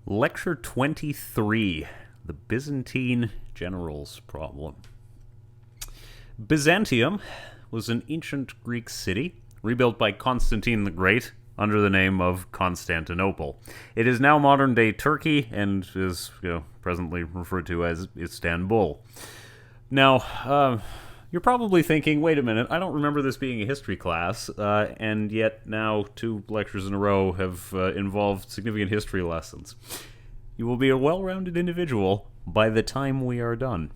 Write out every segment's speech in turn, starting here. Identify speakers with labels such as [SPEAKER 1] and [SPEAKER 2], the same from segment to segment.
[SPEAKER 1] Lecture 23, The Byzantine Generals Problem. Byzantium was an ancient Greek city rebuilt by Constantine the Great under the name of Constantinople. It is now modern-day Turkey and is presently referred to as Istanbul. Now, you're probably thinking, wait a minute, I don't remember this being a history class, and yet now 2 lectures in a row have involved significant history lessons. You will be a well-rounded individual by the time we are done.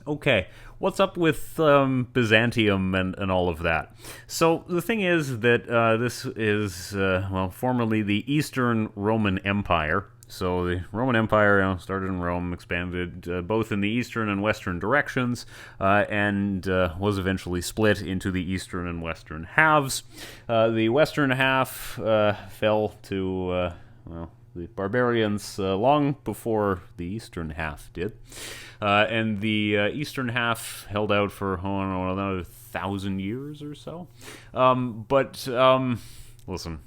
[SPEAKER 1] Okay, what's up with Byzantium and all of that? So the thing is that this is, formerly the Eastern Roman Empire. So the Roman Empire started in Rome, expanded both in the eastern and western directions, and was eventually split into the eastern and western halves. The western half fell to, the barbarians long before the eastern half did. And the eastern half held out for, another 1,000 years or so. Listen.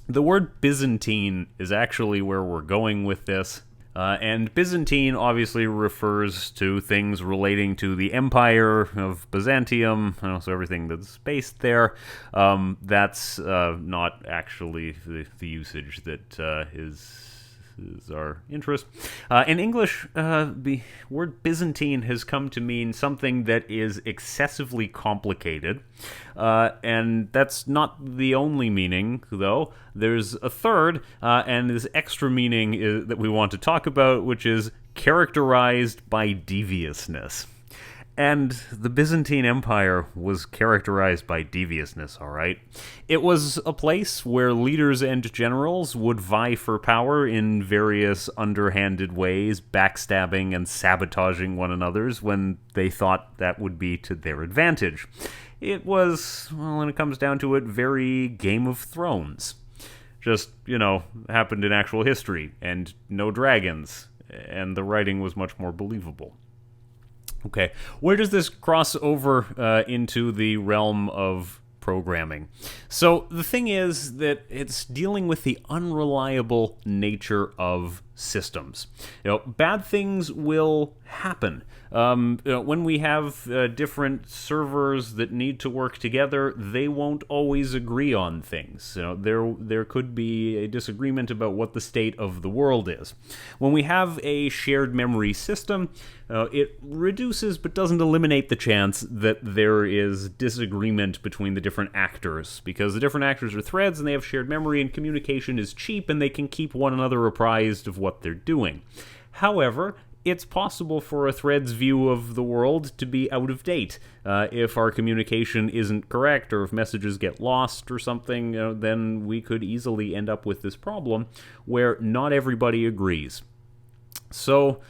[SPEAKER 1] The word Byzantine is actually where we're going with this, and Byzantine obviously refers to things relating to the Empire of Byzantium, so everything that's based there. That's not actually the usage that is our interest. In English, the word Byzantine has come to mean something that is excessively complicated, and that's not the only meaning, though. There's a third, and this extra meaning that we want to talk about, which is characterized by deviousness. And the Byzantine Empire was characterized by deviousness, all right? It was a place where leaders and generals would vie for power in various underhanded ways, backstabbing and sabotaging one another's when they thought that would be to their advantage. It was, when it comes down to it, very Game of Thrones. Just, happened in actual history, and no dragons, and the writing was much more believable. Okay, where does this cross over into the realm of programming? So the thing is that it's dealing with the unreliable nature of systems. Bad things will happen. When we have different servers that need to work together, they won't always agree on things. There could be a disagreement about what the state of the world is. When we have a shared memory system, it reduces but doesn't eliminate the chance that there is disagreement between the different actors, because the different actors are threads and they have shared memory, and communication is cheap and they can keep one another apprised of what they're doing. However, it's possible for a thread's view of the world to be out of date. If our communication isn't correct, or if messages get lost or something, then we could easily end up with this problem where not everybody agrees. So,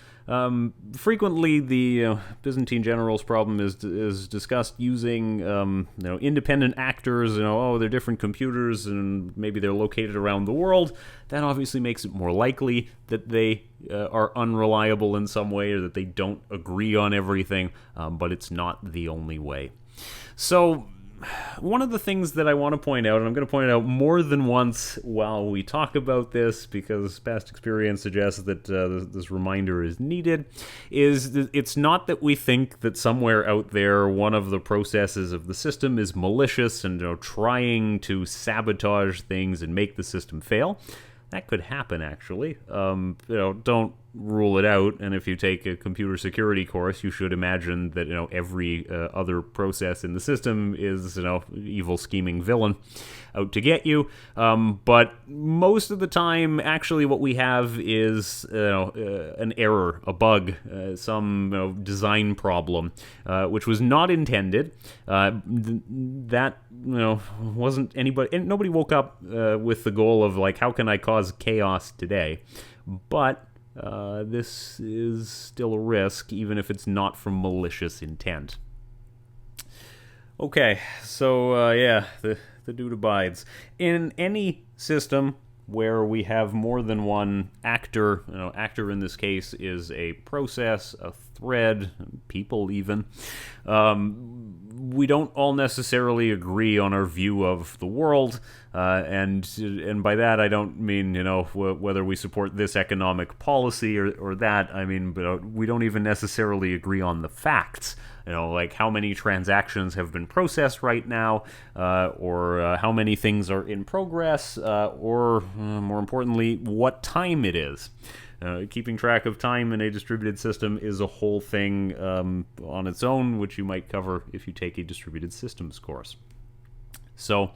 [SPEAKER 1] frequently the Byzantine Generals Problem is discussed using independent actors. They're different computers and maybe they're located around the world. That obviously makes it more likely that they are unreliable in some way, or that they don't agree on everything, but it's not the only way. So one of the things that I want to point out, and I'm going to point it out more than once while we talk about this, because past experience suggests that this reminder is needed, is that it's not that we think that somewhere out there one of the processes of the system is malicious and trying to sabotage things and make the system fail. That could happen, actually. Don't rule it out, and if you take a computer security course, you should imagine that every other process in the system is evil scheming villain out to get you. But most of the time, actually, what we have is an error, a bug, some design problem, which was not intended. That wasn't anybody. And nobody woke up with the goal of how can I cause chaos today? But this is still a risk, even if it's not from malicious intent. Okay, so the dude abides. In any system where we have more than one actor, actor in this case is a process, a thread, people even, we don't all necessarily agree on our view of the world, and by that I don't mean, whether we support this economic policy or that. I mean, but we don't even necessarily agree on the facts. Like how many transactions have been processed right now, or how many things are in progress, or more importantly, what time it is. Keeping track of time in a distributed system is a whole thing on its own, which you might cover if you take a distributed systems course. So,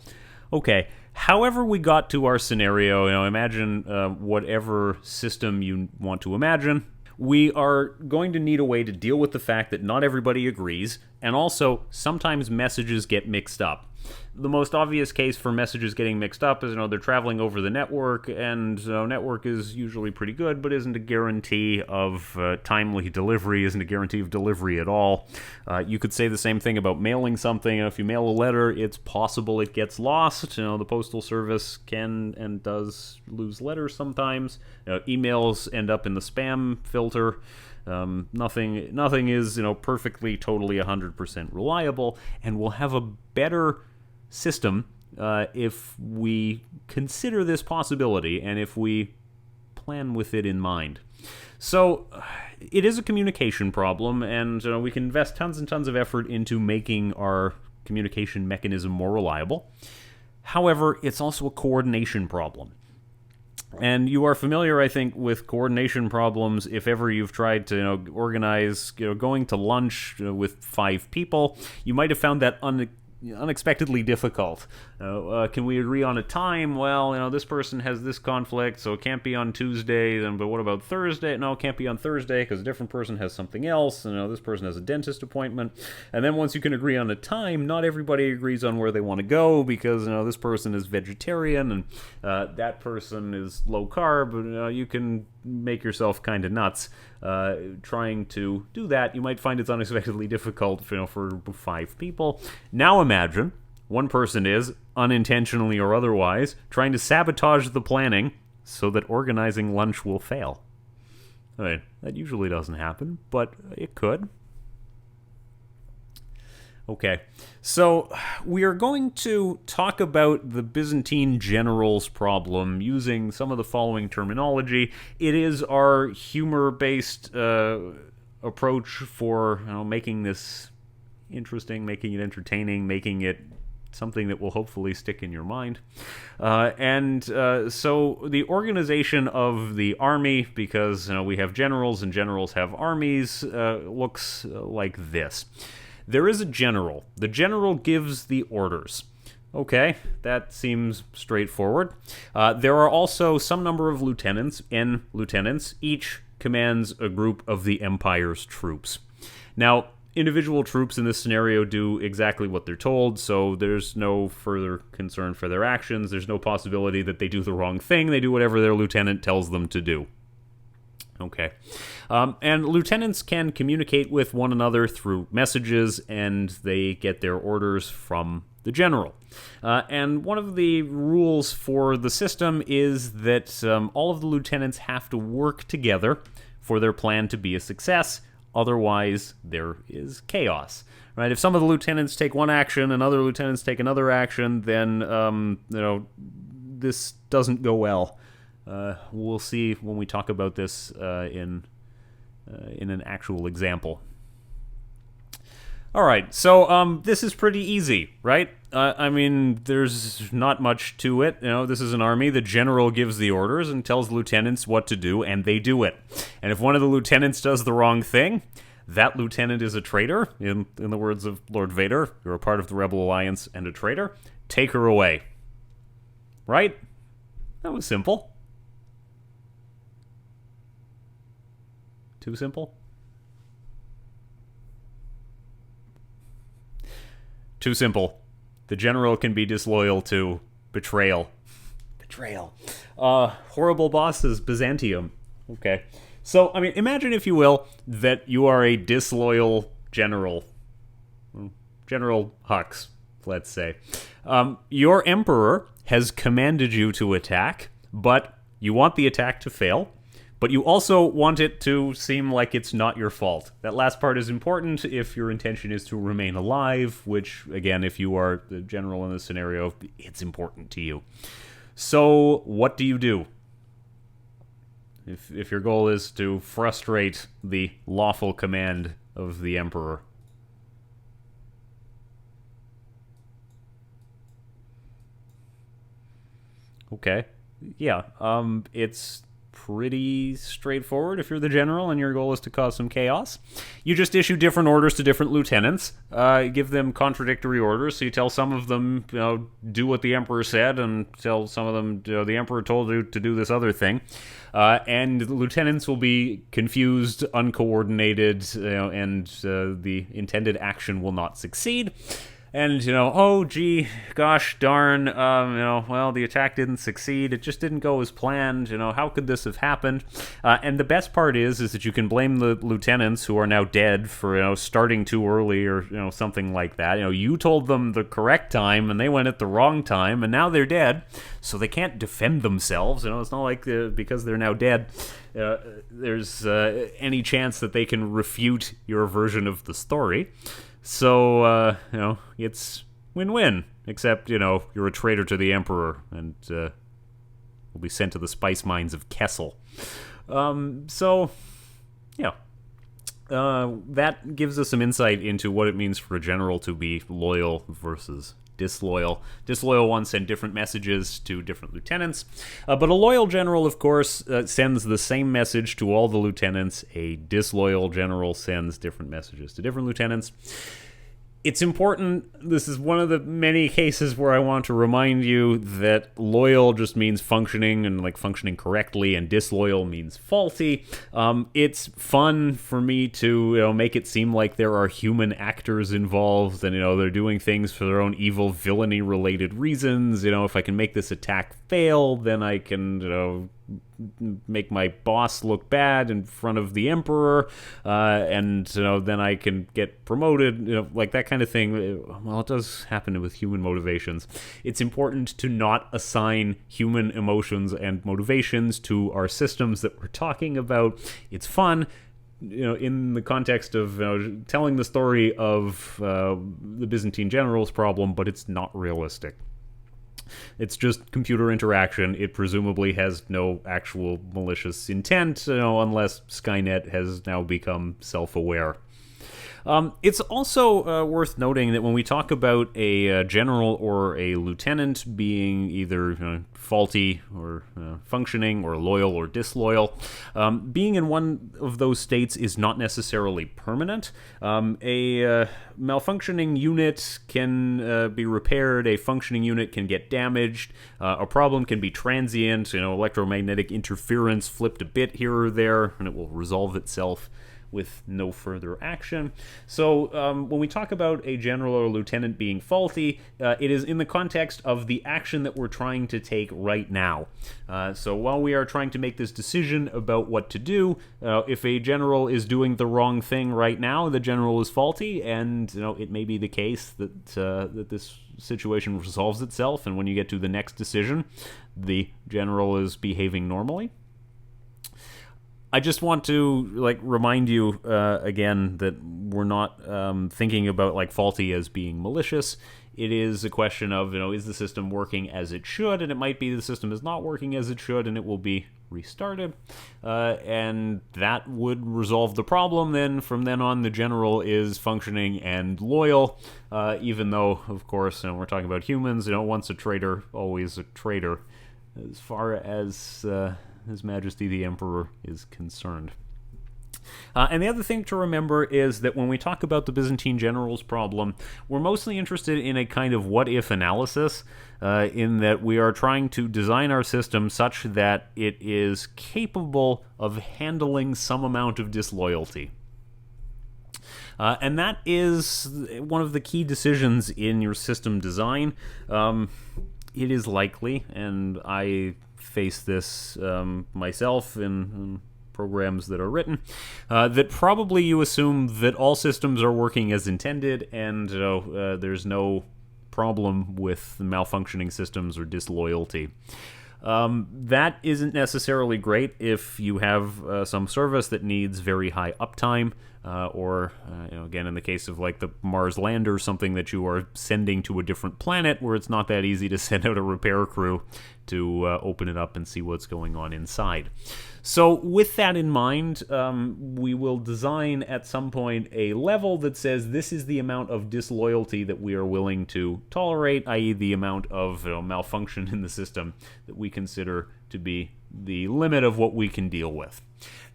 [SPEAKER 1] okay, however we got to our scenario, imagine whatever system you want to imagine. We are going to need a way to deal with the fact that not everybody agrees, and also sometimes messages get mixed up. The most obvious case for messages getting mixed up is, they're traveling over the network, and network is usually pretty good, but isn't a guarantee of timely delivery, isn't a guarantee of delivery at all. You could say the same thing about mailing something. If you mail a letter, it's possible it gets lost. The Postal Service can and does lose letters sometimes. Emails end up in the spam filter. Nothing is, perfectly, totally 100% reliable, and we'll have a better system if we consider this possibility and if we plan with it in mind. So it is a communication problem, and we can invest tons and tons of effort into making our communication mechanism more reliable. However, it's also a coordination problem. And you are familiar, I think, with coordination problems if ever you've tried to organize going to lunch with 5 people. You might have found that unexpectedly difficult. Can we agree on a time? Well, this person has this conflict, so it can't be on Tuesday. But what about Thursday? No, it can't be on Thursday because a different person has something else. This person has a dentist appointment. And then once you can agree on a time, not everybody agrees on where they want to go because this person is vegetarian and that person is low carb. You can make yourself kind of nuts trying to do that. You might find it's unexpectedly difficult for 5 people. Now imagine one person is, unintentionally or otherwise, trying to sabotage the planning so that organizing lunch will fail. I mean, that usually doesn't happen, but it could. Okay, so we are going to talk about the Byzantine Generals Problem using some of the following terminology. It is our humor-based approach for making this interesting, making it entertaining, making it something that will hopefully stick in your mind. So the organization of the army, because we have generals and generals have armies, looks like this. There is a general. The general gives the orders. Okay, that seems straightforward. There are also some number of lieutenants, N lieutenants. Each commands a group of the empire's troops. Now, individual troops in this scenario do exactly what they're told, so there's no further concern for their actions. There's no possibility that they do the wrong thing. They do whatever their lieutenant tells them to do. Okay. And lieutenants can communicate with one another through messages, and they get their orders from the general. And one of the rules for the system is that all of the lieutenants have to work together for their plan to be a success. Otherwise, there is chaos. Right? If some of the lieutenants take one action and other lieutenants take another action, then this doesn't go well. We'll see when we talk about this in an actual example. All right, so this is pretty easy, right? I mean, there's not much to it. This is an army. The general gives the orders and tells lieutenants what to do, and they do it. And if one of the lieutenants does the wrong thing, that lieutenant is a traitor. In the words of Lord Vader, you're a part of the Rebel Alliance and a traitor. Take her away. Right? That was simple. Too simple? Too simple. The general can be disloyal to betrayal. Betrayal. Horrible bosses, Byzantium. Okay. So, I mean, imagine, if you will, that you are a disloyal general. General Hux, let's say. Your emperor has commanded you to attack, but you want the attack to fail. But you also want it to seem like it's not your fault. That last part is important if your intention is to remain alive, which, again, if you are the general in this scenario, it's important to you. So, what do you do? If your goal is to frustrate the lawful command of the Emperor. Okay. Yeah, it's pretty straightforward if you're the general and your goal is to cause some chaos. You just issue different orders to different lieutenants, give them contradictory orders, so you tell some of them, do what the Emperor said, and tell some of them, the Emperor told you to do this other thing. And the lieutenants will be confused, uncoordinated, and the intended action will not succeed. And, oh, gee, gosh darn, well, the attack didn't succeed. It just didn't go as planned. How could this have happened? And the best part is that you can blame the lieutenants who are now dead for, starting too early or, something like that. You told them the correct time and they went at the wrong time and now they're dead. So they can't defend themselves. It's not like because they're now dead, there's any chance that they can refute your version of the story. So, it's win-win, except, you're a traitor to the Emperor, and will be sent to the spice mines of Kessel. That gives us some insight into what it means for a general to be loyal versus disloyal. Disloyal ones send different messages to different lieutenants, but a loyal general, of course, sends the same message to all the lieutenants. A disloyal general sends different messages to different lieutenants. It's important, this is one of the many cases where I want to remind you that loyal just means functioning and functioning correctly, and disloyal means faulty. It's fun for me to make it seem like there are human actors involved and they're doing things for their own evil villainy related reasons. If I can make this attack fail, then I can make my boss look bad in front of the Emperor, and then I can get promoted, that kind of thing. Well, it does happen with human motivations. It's important to not assign human emotions and motivations to our systems that we're talking about. It's fun, in the context of telling the story of the Byzantine Generals Problem, but it's not realistic. It's just computer interaction. It presumably has no actual malicious intent, unless Skynet has now become self-aware. It's also worth noting that when we talk about a general or a lieutenant being either faulty or functioning or loyal or disloyal, being in one of those states is not necessarily permanent. A malfunctioning unit can be repaired, a functioning unit can get damaged, a problem can be transient, electromagnetic interference flipped a bit here or there, and it will resolve itself with no further action. So when we talk about a general or lieutenant being faulty, it is in the context of the action that we're trying to take right now. So while we are trying to make this decision about what to do, if a general is doing the wrong thing right now, the general is faulty, and it may be the case that that this situation resolves itself, and when you get to the next decision, the general is behaving normally. I just want to remind you again that we're not thinking about faulty as being malicious. It is a question of is the system working as it should, and it might be the system is not working as it should, and it will be restarted, and that would resolve the problem. Then from then on, the general is functioning and loyal, even though, of course, we're talking about humans. Once a traitor, always a traitor, as far as His Majesty the Emperor is concerned. And the other thing to remember is that when we talk about the Byzantine Generals Problem, we're mostly interested in a kind of what-if analysis, in that we are trying to design our system such that it is capable of handling some amount of disloyalty. And that is one of the key decisions in your system design. It is likely, and I face this myself in programs that are written, that probably you assume that all systems are working as intended, and there's no problem with malfunctioning systems or disloyalty. That isn't necessarily great if you have some service that needs very high uptime, or again, in the case of like the Mars lander, something that you are sending to a different planet where it's not that easy to send out a repair crew to open it up and see what's going on inside. So with that in mind, we will design at some point a level that says this is the amount of disloyalty that we are willing to tolerate, i.e. the amount of malfunction in the system that we consider to be the limit of what we can deal with.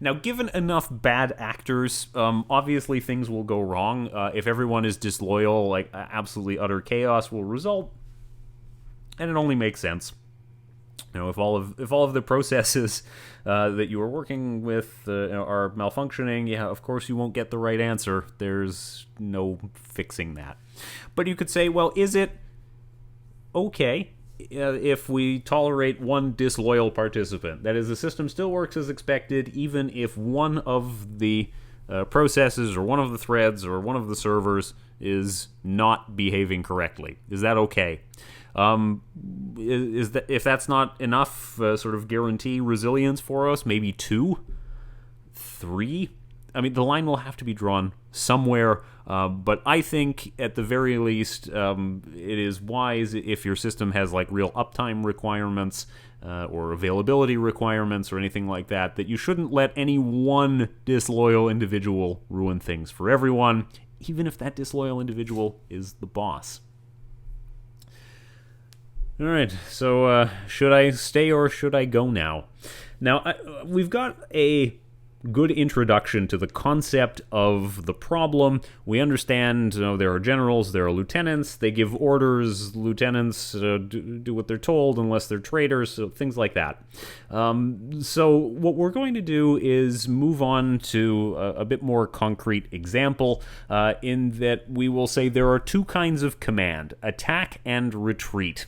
[SPEAKER 1] Now, given enough bad actors, obviously things will go wrong. If everyone is disloyal, like absolutely utter chaos will result, and it only makes sense. If all of the processes that you are working with are malfunctioning, yeah, of course you won't get the right answer. There's no fixing that. But you could say, well, is it okay if we tolerate one disloyal participant? That is, the system still works as expected, even if one of the processes or one of the threads or one of the servers is not behaving correctly. Is that okay? Is that, if that's not enough, sort of guarantee resilience for us, maybe 2, 3? I mean, the line will have to be drawn somewhere, but I think at the very least, it is wise if your system has like real uptime requirements or availability requirements or anything like that, that you shouldn't let any one disloyal individual ruin things for everyone, even if that disloyal individual is the boss. All right, so should I stay or should I go now? Now, we've got a good introduction to the concept of the problem. We understand, there are generals, there are lieutenants, they give orders, lieutenants do what they're told unless they're traitors, so things like that. So what we're going to do is move on to a bit more concrete example, in that we will say there are 2 kinds of command, attack and retreat.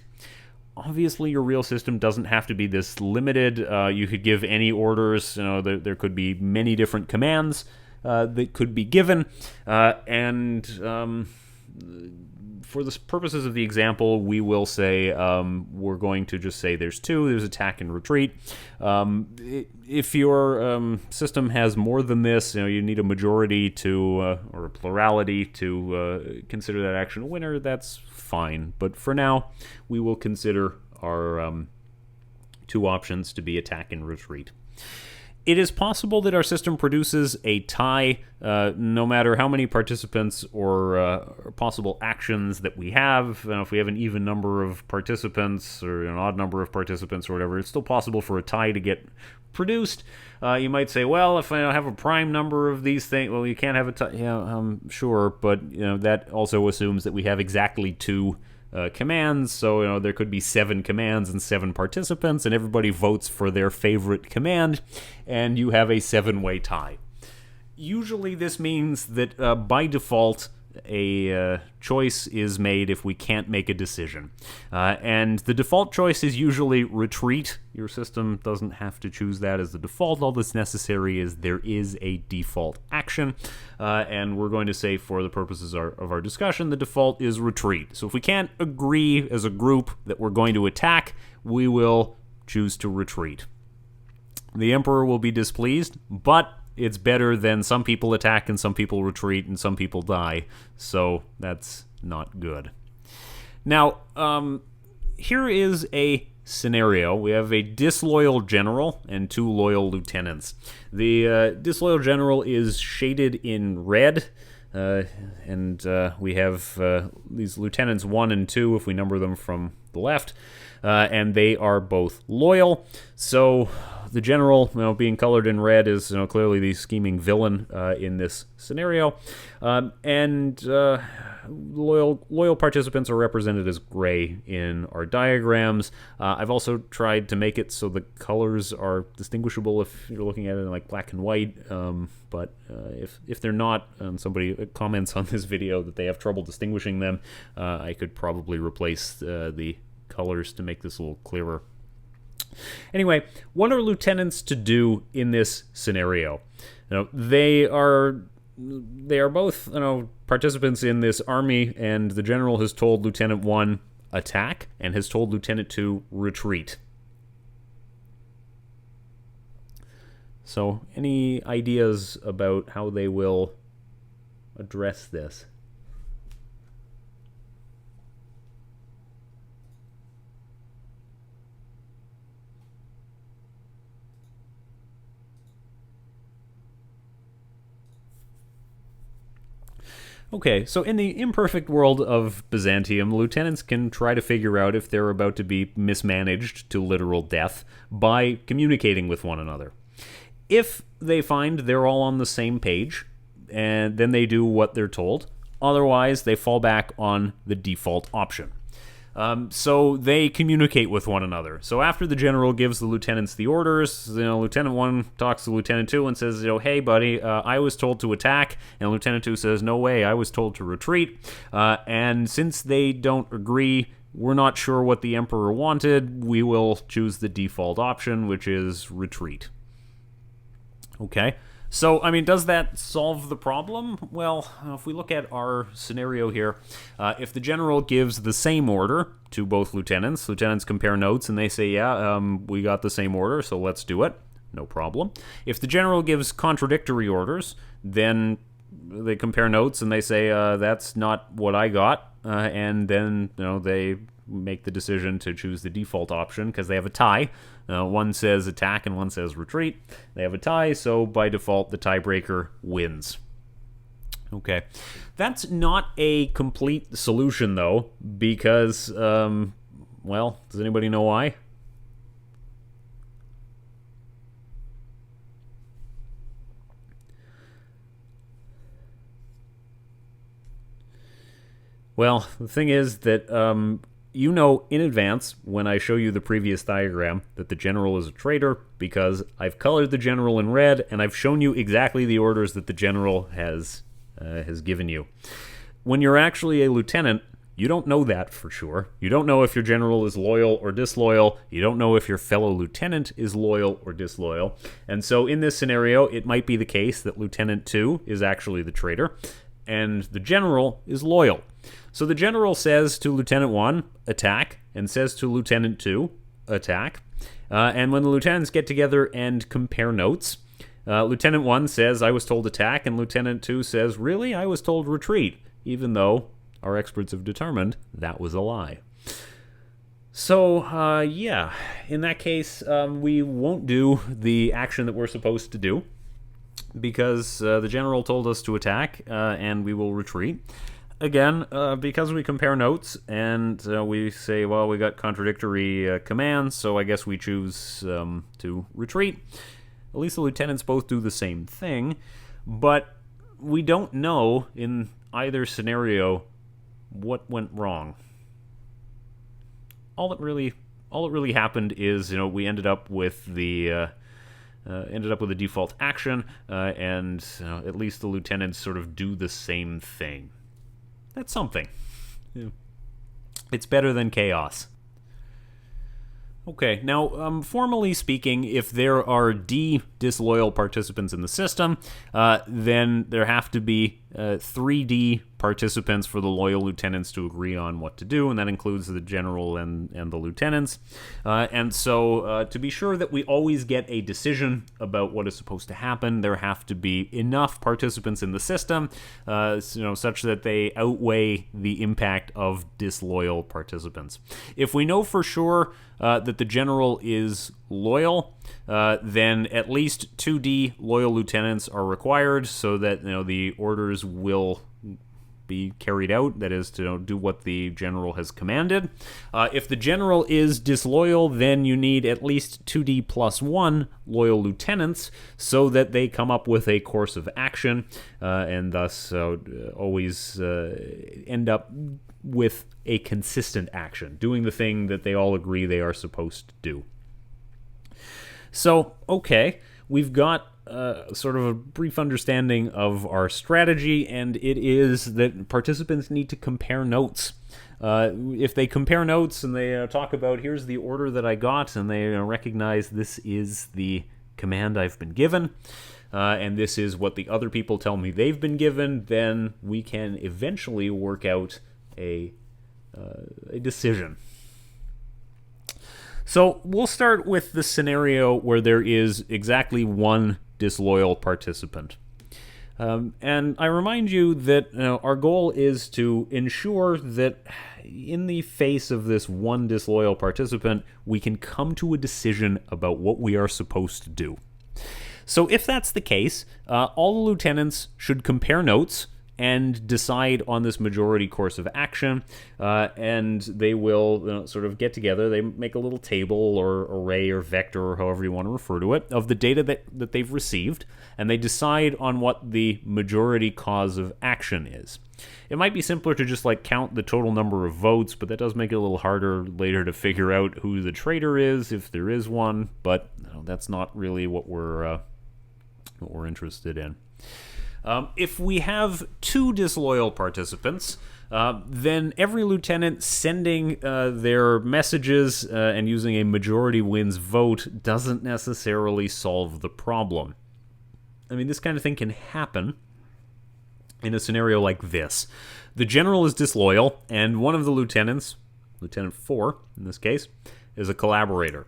[SPEAKER 1] Obviously, your real system doesn't have to be this limited. You could give any orders. There could be many different commands that could be given. And for the purposes of the example, we will say we're going to just say there's 2. There's attack and retreat. If your system has more than this, you need a majority to, or a plurality to consider that action a winner, that's fine. But for now, we will consider our 2 options to be attack and retreat. It is possible that our system produces a tie no matter how many participants or possible actions that we have. If we have an even number of participants or an odd number of participants or whatever, it's still possible for a tie to get produced. You might say, well, if I have a prime number of these things, well, you can't have a tie. Yeah, sure, but that also assumes that we have exactly 2 commands, so there could be 7 commands and 7 participants, and everybody votes for their favorite command, and you have a 7-way tie. Usually this means that by default a choice is made if we can't make a decision. And the default choice is usually retreat. Your system doesn't have to choose that as the default. All that's necessary is there is a default action. And we're going to say, for the purposes of our discussion, the default is retreat. So if we can't agree as a group that we're going to attack, we will choose to retreat. The Emperor will be displeased, but it's better than some people attack and some people retreat and some people die, so that's not good. Now, here is a scenario. We have a disloyal general and 2 loyal lieutenants. The disloyal general is shaded in red, and we have these lieutenants 1 and 2 if we number them from the left, and they are both loyal. So the general, being colored in red, is clearly the scheming villain in this scenario, and loyal participants are represented as gray in our diagrams. I've also tried to make it so the colors are distinguishable if you're looking at it in like black and white, but if they're not, and somebody comments on this video that they have trouble distinguishing them, I could probably replace the colors to make this a little clearer. Anyway, what are lieutenants to do in this scenario? They are both participants in this army, and the general has told Lieutenant 1 attack and has told Lieutenant 2 retreat. So, any ideas about how they will address this? Okay, so in the imperfect world of Byzantium, lieutenants can try to figure out if they're about to be mismanaged to literal death by communicating with one another. If they find they're all on the same page, and then they do what they're told. Otherwise, they fall back on the default option. So they communicate with one another. So after the general gives the lieutenants the orders, Lieutenant 1 talks to Lieutenant 2 and says, hey, buddy, I was told to attack. And Lieutenant 2 says, no way, I was told to retreat. And since they don't agree, we're not sure what the Emperor wanted, we will choose the default option, which is retreat. Okay. So, does that solve the problem? Well, if we look at our scenario here, if the general gives the same order to both lieutenants compare notes and they say, we got the same order, so let's do it. No problem. If the general gives contradictory orders, then they compare notes and they say, that's not what I got, and then, they make the decision to choose the default option because they have a tie. One says attack and one says retreat. They have a tie, so by default, the tiebreaker wins. Okay. That's not a complete solution, though, because, does anybody know why? Well, the thing is that you know in advance, when I show you the previous diagram, that the general is a traitor because I've colored the general in red and I've shown you exactly the orders that the general has given you. When you're actually a lieutenant, you don't know that for sure. You don't know if your general is loyal or disloyal. You don't know if your fellow lieutenant is loyal or disloyal. And so in this scenario, it might be the case that Lieutenant 2 is actually the traitor and the general is loyal. So the general says to Lieutenant 1, attack, and says to Lieutenant 2, attack. And when the lieutenants get together and compare notes, Lieutenant 1 says, I was told attack, and Lieutenant 2 says, really? I was told retreat, even though our experts have determined that was a lie. So, in that case, we won't do the action that we're supposed to do, because the general told us to attack, and we will retreat. Again, because we compare notes, and we say, well, we got contradictory commands, so I guess we choose to retreat. At least the lieutenants both do the same thing, but we don't know in either scenario what went wrong. All that really happened is, we ended up with the default action, and at least the lieutenants sort of do the same thing. That's something. Yeah. It's better than chaos. Okay, now, formally speaking, if there are disloyal participants in the system, then there have to be 3 participants for the loyal lieutenants to agree on what to do, and that includes the general and the lieutenants. And so, to be sure that we always get a decision about what is supposed to happen, there have to be enough participants in the system, such that they outweigh the impact of disloyal participants. If we know for sure that the general is loyal, then at least 2 loyal lieutenants are required so that the orders will be carried out, that is to do what the general has commanded. If the general is disloyal, then you need at least 2 plus 1 loyal lieutenants so that they come up with a course of action, and thus always end up with a consistent action, doing the thing that they all agree they are supposed to do. So, okay, we've got sort of a brief understanding of our strategy, and it is that participants need to compare notes. If they compare notes and they talk about, here's the order that I got, and they recognize this is the command I've been given, and this is what the other people tell me they've been given, then we can eventually work out a decision. So we'll start with the scenario where there is exactly one disloyal participant. And I remind you that our goal is to ensure that in the face of this one disloyal participant, we can come to a decision about what we are supposed to do. So if that's the case, all the lieutenants should compare notes and decide on this majority course of action, and they will sort of get together. They make a little table or array or vector or however you want to refer to it of the data that they've received, and they decide on what the majority cause of action is. It might be simpler to just count the total number of votes, but that does make it a little harder later to figure out who the traitor is, if there is one, but that's not really what we're interested in. If we have two disloyal participants, then every lieutenant sending their messages and using a majority wins vote doesn't necessarily solve the problem. I mean, this kind of thing can happen in a scenario like this. The general is disloyal, and one of the lieutenants, Lieutenant 4 in this case, is a collaborator.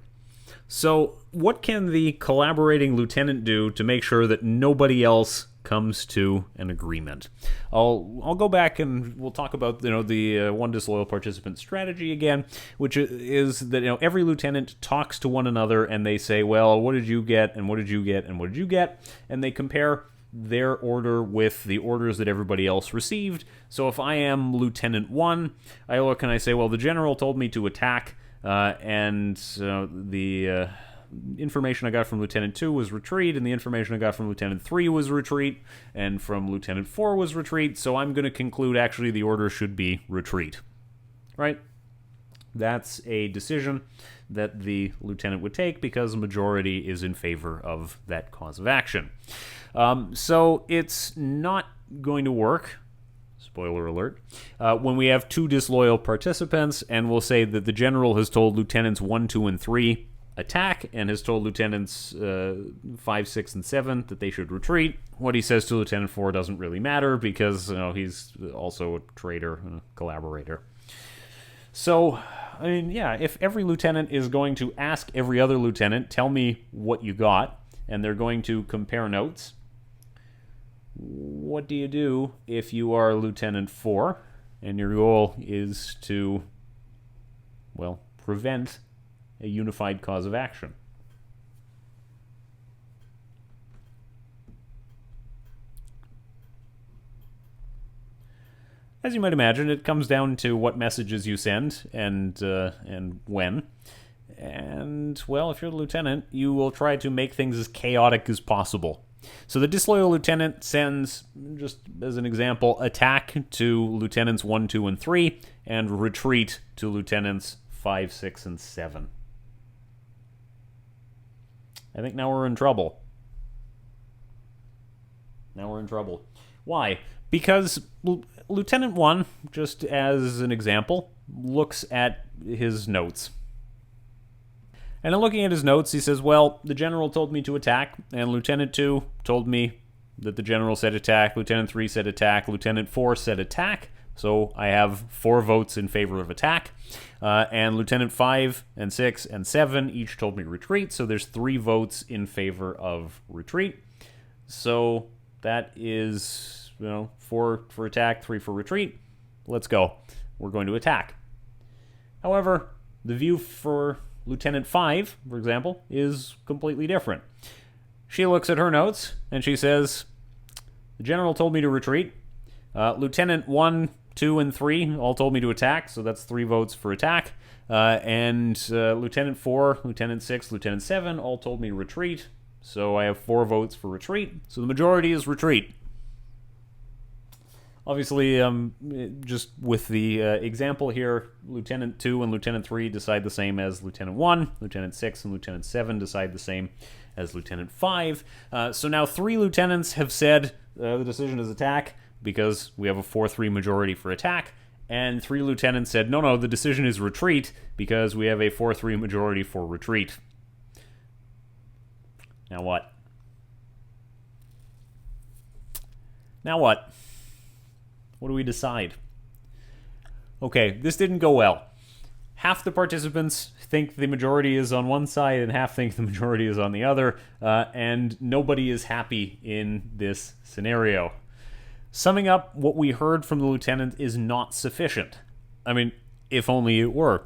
[SPEAKER 1] So what can the collaborating lieutenant do to make sure that nobody else comes to an agreement? I'll go back and we'll talk about the one disloyal participant strategy again, which is that every lieutenant talks to one another and they say, well, what did you get, and what did you get, and what did you get, and they compare their order with the orders that everybody else received. So if I am Lieutenant 1, I look and I say, well, the general told me to attack, and the information I got from Lieutenant 2 was retreat, and the information I got from Lieutenant 3 was retreat, and from Lieutenant 4 was retreat, so I'm going to conclude actually the order should be retreat. Right? That's a decision that the lieutenant would take because the majority is in favor of that cause of action. So it's not going to work, spoiler alert, when we have two disloyal participants, and we'll say that the general has told Lieutenants 1, 2, and 3 attack, and has told Lieutenants 5, 6, and 7 that they should retreat. What he says to Lieutenant 4 doesn't really matter because he's also a traitor and a collaborator. So, I mean, yeah, if every lieutenant is going to ask every other lieutenant, tell me what you got, and they're going to compare notes, what do you do if you are Lieutenant 4 and your goal is to, well, prevent a unified cause of action? As you might imagine, it comes down to what messages you send and when. And, well, if you're the lieutenant, you will try to make things as chaotic as possible. So the disloyal lieutenant sends, just as an example, attack to Lieutenants 1, 2, and 3, and retreat to Lieutenants 5, 6, and 7. I think now we're in trouble. Why? Because Lieutenant 1, just as an example, looks at his notes. And in looking at his notes, he says, well, the general told me to attack, and Lieutenant 2 told me that the general said attack, Lieutenant 3 said attack, Lieutenant 4 said attack, so I have 4 votes in favor of attack, and Lieutenant 5 and 6 and 7 each told me retreat, so there's 3 votes in favor of retreat. So that is, 4 for attack, 3 for retreat. Let's go. We're going to attack. However, the view for Lieutenant 5, for example, is completely different. She looks at her notes, and she says, the general told me to retreat. Lieutenant 1, 2, and 3 all told me to attack, so that's 3 votes for attack. And Lieutenant 4, Lieutenant 6, Lieutenant 7 all told me retreat, so I have 4 votes for retreat. So the majority is retreat. Obviously, just with the example here, Lieutenant 2 and Lieutenant 3 decide the same as Lieutenant 1. Lieutenant 6 and Lieutenant 7 decide the same as Lieutenant 5. So now 3 lieutenants have said the decision is attack because we have a 4-3 majority for attack. And 3 lieutenants said, no, the decision is retreat because we have a 4-3 majority for retreat. Now what? What do we decide? Okay, this didn't go well. half the participants think the majority is on one side and half think the majority is on the other, and nobody is happy in this scenario. Summing up, what we heard from the lieutenant is not sufficient. I mean, if only it were.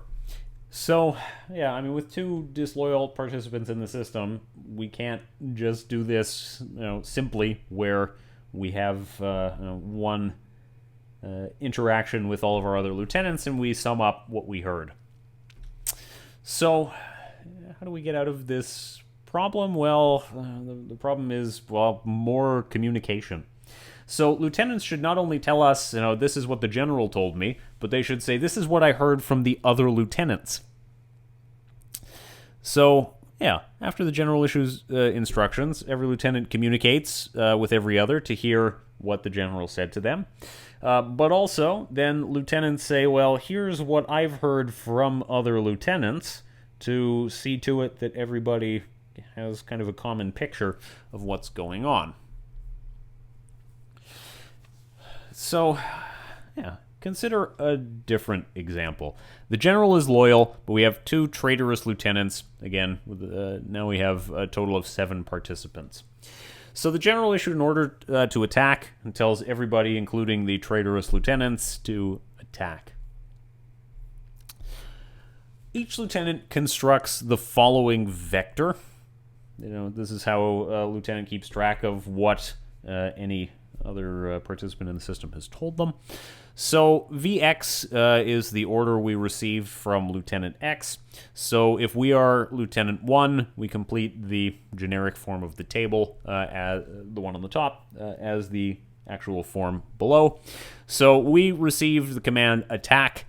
[SPEAKER 1] So, yeah, I mean, with 2 disloyal participants in the system, we can't just do this, simply where we have one interaction with all of our other lieutenants and we sum up what we heard. So, how do we get out of this problem? Well, the problem is, more communication. So lieutenants should not only tell us, this is what the general told me, but they should say, this is what I heard from the other lieutenants. So, yeah, after the general issues instructions, every lieutenant communicates with every other to hear what the general said to them. But also, then lieutenants say, well, here's what I've heard from other lieutenants, to see to it that everybody has kind of a common picture of what's going on. So, yeah, consider a different example. The general is loyal, but we have 2 traitorous lieutenants. Again, now we have a total of 7 participants. So the general issued an order to attack and tells everybody, including the traitorous lieutenants, to attack. Each lieutenant constructs the following vector. This is how a lieutenant keeps track of what any other participant in the system has told them. So VX is the order we received from Lieutenant X. So if we are Lieutenant 1, we complete the generic form of the table, as the one on the top, as the actual form below. So we received the command attack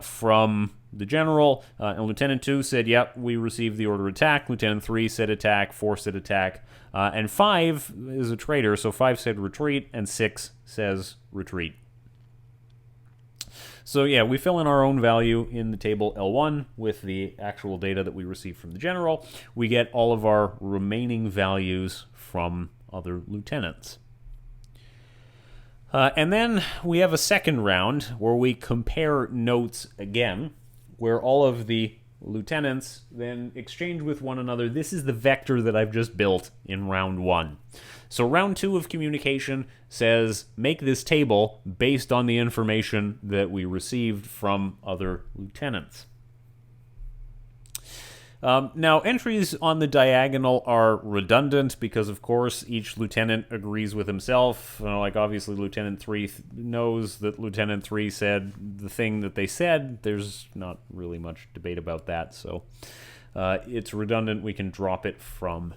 [SPEAKER 1] from the general, and Lieutenant 2 said, yep, we received the order attack. Lieutenant 3 said attack, 4 said attack, and 5 is a traitor, so 5 said retreat, and 6 says retreat. So yeah, we fill in our own value in the table L1 with the actual data that we received from the general. We get all of our remaining values from other lieutenants. And then we have a second round where we compare notes again, where all of the lieutenants then exchange with one another. This is the vector that I've just built in round 1. So round 2 of communication says, make this table based on the information that we received from other lieutenants. Now, entries on the diagonal are redundant because, of course, each lieutenant agrees with himself. Like, obviously, Lieutenant 3 knows that Lieutenant 3 said the thing that they said. There's not really much debate about that, so it's redundant. We can drop it from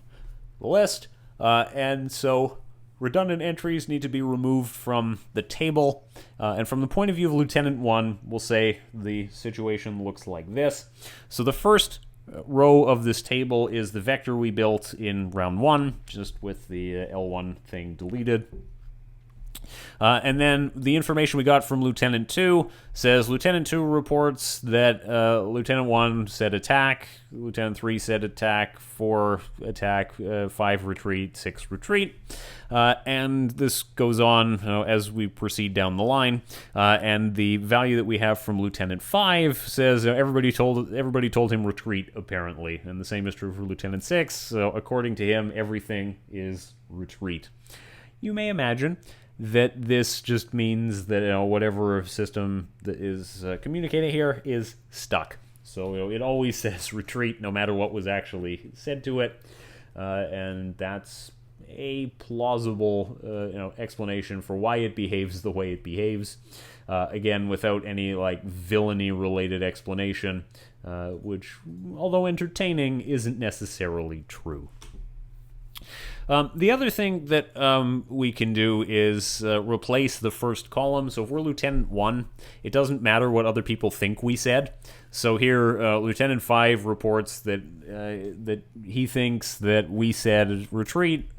[SPEAKER 1] the list. And so redundant entries need to be removed from the table. And from the point of view of Lieutenant 1, we'll say the situation looks like this. So the first row of this table is the vector we built in round 1, just with the L1 thing deleted. And then the information we got from Lieutenant 2 says Lieutenant 2 reports that Lieutenant 1 said attack, Lieutenant 3 said attack, 4 attack, 5 retreat, 6 retreat. And this goes on as we proceed down the line. And the value that we have from Lieutenant 5 says everybody told him retreat, apparently. And the same is true for Lieutenant 6. So according to him, everything is retreat. You may imagine that this just means that whatever system that is communicating here is stuck. So it always says retreat no matter what was actually said to it, and that's a plausible explanation for why it behaves the way it behaves. Again, without any villainy related explanation, which, although entertaining, isn't necessarily true. The other thing that we can do is replace the first column. So if we're Lieutenant 1, it doesn't matter what other people think we said. So here, Lieutenant 5 reports that he thinks that we said retreat.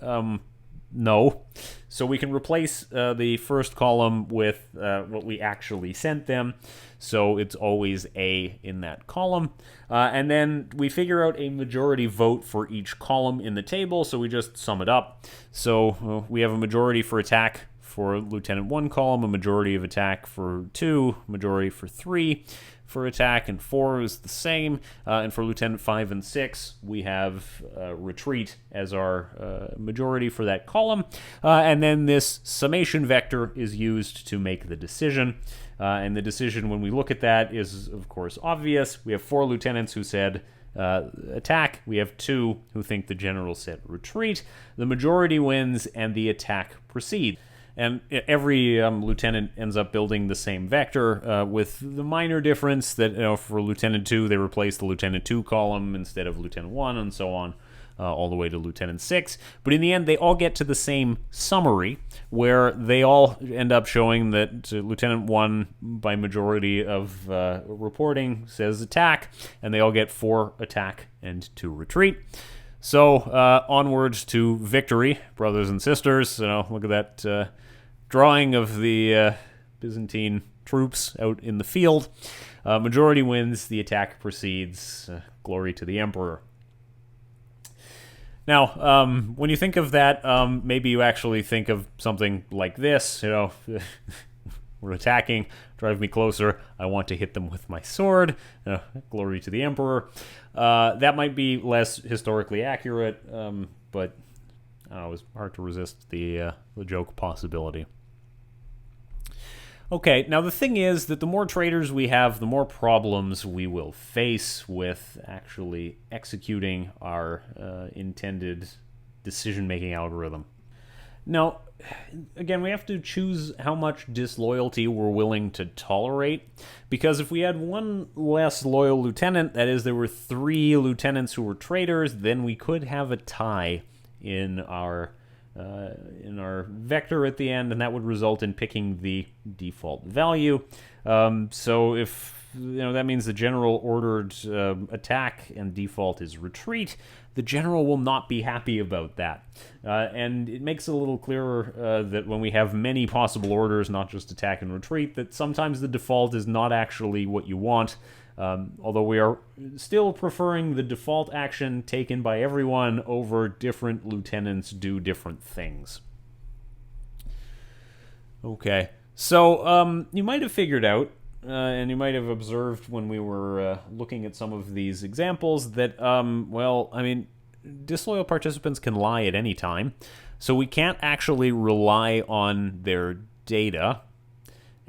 [SPEAKER 1] No. So we can replace the first column with what we actually sent them. So it's always A in that column. And then we figure out a majority vote for each column in the table, so we just sum it up. So we have a majority for attack for Lieutenant 1 column, a majority of attack for 2, majority for 3 for attack, and 4 is the same. And for Lieutenant 5 and 6, we have retreat as our majority for that column. And then this summation vector is used to make the decision. And the decision, when we look at that, is, of course, obvious. We have 4 lieutenants who said attack. We have 2 who think the general said retreat. The majority wins, and the attack proceeds. And every lieutenant ends up building the same vector, with the minor difference that for Lieutenant 2, they replace the Lieutenant 2 column instead of Lieutenant 1, and so on, all the way to Lieutenant 6. But in the end, they all get to the same summary, where they all end up showing that Lieutenant 1, by majority of reporting, says attack, and they all get 4 attack and 2 retreat. So, onward to victory, brothers and sisters. Look at that drawing of the Byzantine troops out in the field. Majority wins, the attack proceeds. Glory to the Emperor. Now, when you think of that, maybe you actually think of something like this. We're attacking, drive me closer, I want to hit them with my sword. Glory to the Emperor. That might be less historically accurate, but it was hard to resist the joke possibility. Okay, now the thing is that the more traitors we have, the more problems we will face with actually executing our intended decision-making algorithm. Now, again, we have to choose how much disloyalty we're willing to tolerate, because if we had 1 less loyal lieutenant, that is, there were 3 lieutenants who were traitors, then we could have a tie in our vector at the end, and that would result in picking the default value. So if that means the general ordered attack and default is retreat, the general will not be happy about that. And it makes it a little clearer that when we have many possible orders, not just attack and retreat, that sometimes the default is not actually what you want. Although we are still preferring the default action taken by everyone over different lieutenants do different things. Okay, so you might have figured out, and you might have observed when we were looking at some of these examples, that, disloyal participants can lie at any time, so we can't actually rely on their data.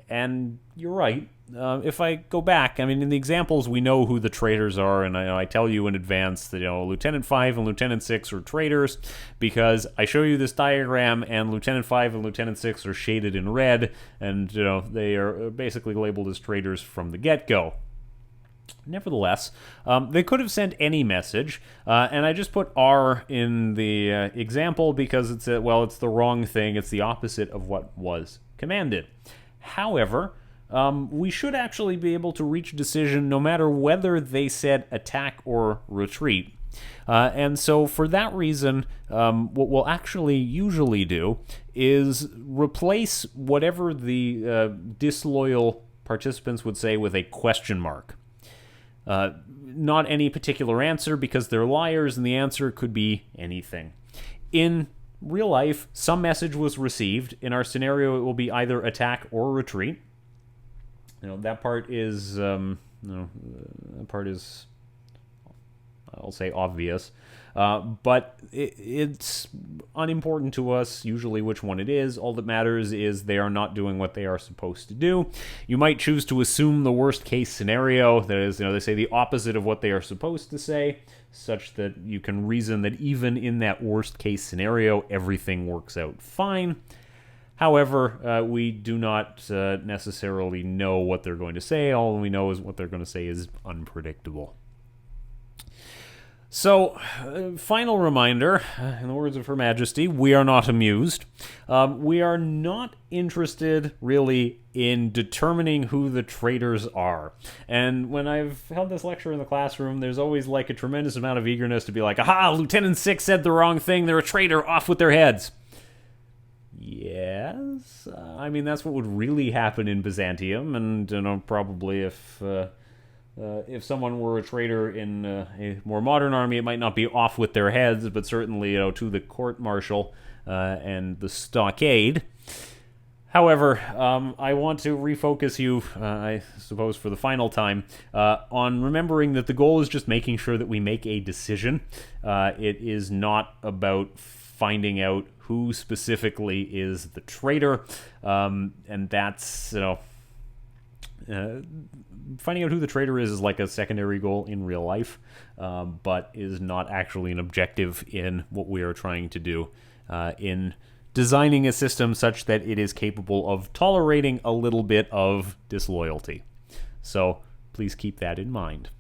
[SPEAKER 1] And you're right. If I go back, in the examples, we know who the traitors are, and I tell you in advance that, Lieutenant 5 and Lieutenant 6 are traitors, because I show you this diagram, and Lieutenant 5 and Lieutenant 6 are shaded in red, and, they are basically labeled as traitors from the get-go. Nevertheless, they could have sent any message, and I just put R in the example because it's the wrong thing. It's the opposite of what was commanded. However, we should actually be able to reach a decision no matter whether they said attack or retreat. And so for that reason, what we'll actually usually do is replace whatever the disloyal participants would say with a question mark. Not any particular answer, because they're liars and the answer could be anything. In real life, some message was received. In our scenario, it will be either attack or retreat. That part is, I'll say, obvious. But it's unimportant to us, usually, which one it is. All that matters is they are not doing what they are supposed to do. You might choose to assume the worst-case scenario, that is, they say the opposite of what they are supposed to say, such that you can reason that even in that worst-case scenario, everything works out fine. However, we do not necessarily know what they're going to say. All we know is what they're going to say is unpredictable. So, final reminder, in the words of Her Majesty, we are not amused. We are not interested, really, in determining who the traitors are. And when I've held this lecture in the classroom, there's always, a tremendous amount of eagerness to be like, aha, Lieutenant 6 said the wrong thing, they're a traitor, off with their heads. Yes, that's what would really happen in Byzantium, and probably if someone were a traitor in a more modern army, it might not be off with their heads, but certainly to the court-martial and the stockade. However, I want to refocus you, I suppose for the final time, on remembering that the goal is just making sure that we make a decision. It is not about finding out who specifically is the traitor, and that's, finding out who the traitor is like a secondary goal in real life, but is not actually an objective in what we are trying to do in designing a system such that it is capable of tolerating a little bit of disloyalty. So please keep that in mind.